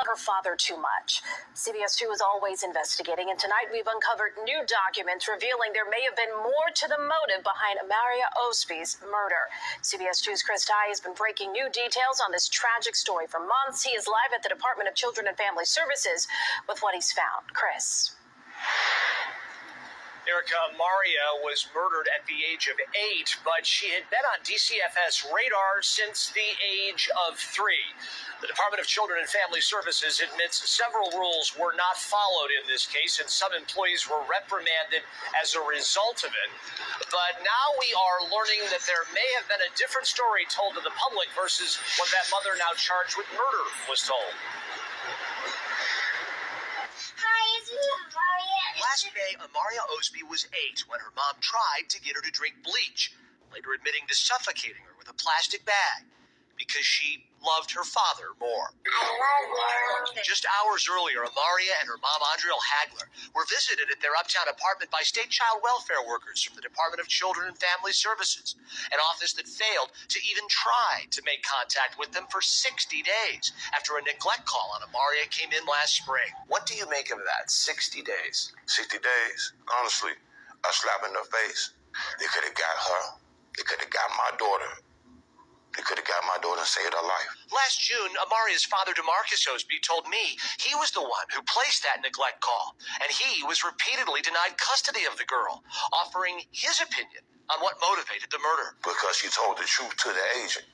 her father too much. CBS 2 is always investigating, and tonight we've uncovered new documents revealing there may have been more to the motive behind Amaria Osby's murder. CBS 2's Chris Ty has been breaking new details on this tragic story for months. He is live at the Department of Children and Family Services with what he's found. Chris. Erica, Amaria was murdered at the age of 8, but she had been on DCFS radar since the age of 3. The Department of Children and Family Services admits several rules were not followed in this case, and some employees were reprimanded as a result of it. But now we are learning that there may have been a different story told to the public versus what that mother now charged with murder was told. Last May, Amaria Osby was 8 when her mom tried to get her to drink bleach, later admitting to suffocating her with a plastic bag because she loved her father more. I love you. Just hours earlier, Amaria and her mom, Andrea Hagler, were visited at their uptown apartment by state child welfare workers from the Department of Children and Family Services, an office that failed to even try to make contact with them for 60 days after a neglect call on Amaria came in last spring. What do you make of that, 60 days? 60 days, honestly, a slap in the face. They could have got her. They could have got my daughter. They could have got my daughter and saved her life. Last June, Amaria's father, DeMarcus Osby, told me he was the one who placed that neglect call, and he was repeatedly denied custody of the girl, offering his opinion on what motivated the murder. Because she told the truth to the agent.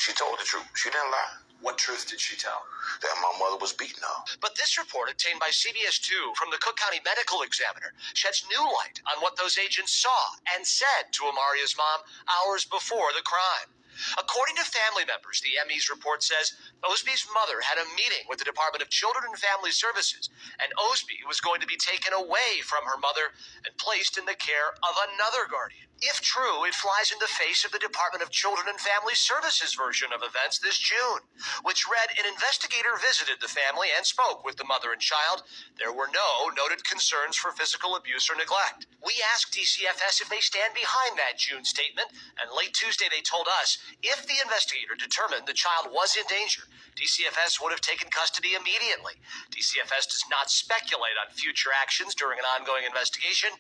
She told the truth. She didn't lie. What truth did she tell? That my mother was beaten up. But this report, obtained by CBS 2 from the Cook County Medical Examiner, sheds new light on what those agents saw and said to Amaria's mom hours before the crime. According to family members, the ME's report says Osby's mother had a meeting with the Department of Children and Family Services, and Osby was going to be taken away from her mother and placed in the care of another guardian. If true, it flies in the face of the Department of Children and Family Services version of events this June, which read an investigator visited the family and spoke with the mother and child. There were no noted concerns for physical abuse or neglect. We asked DCFS if they stand behind that June statement, and late Tuesday they told us if the investigator determined the child was in danger, DCFS would have taken custody immediately. DCFS does not speculate on future actions during an ongoing investigation,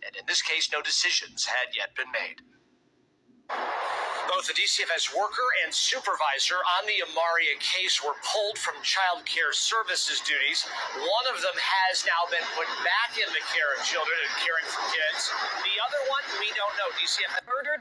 and in this case, no decisions had yet been made. Both the DCFS worker and supervisor on the Amaria case were pulled from child care services duties. One of them has now been put back in the care of children and caring for kids. The other one, we don't know. DCFS murdered.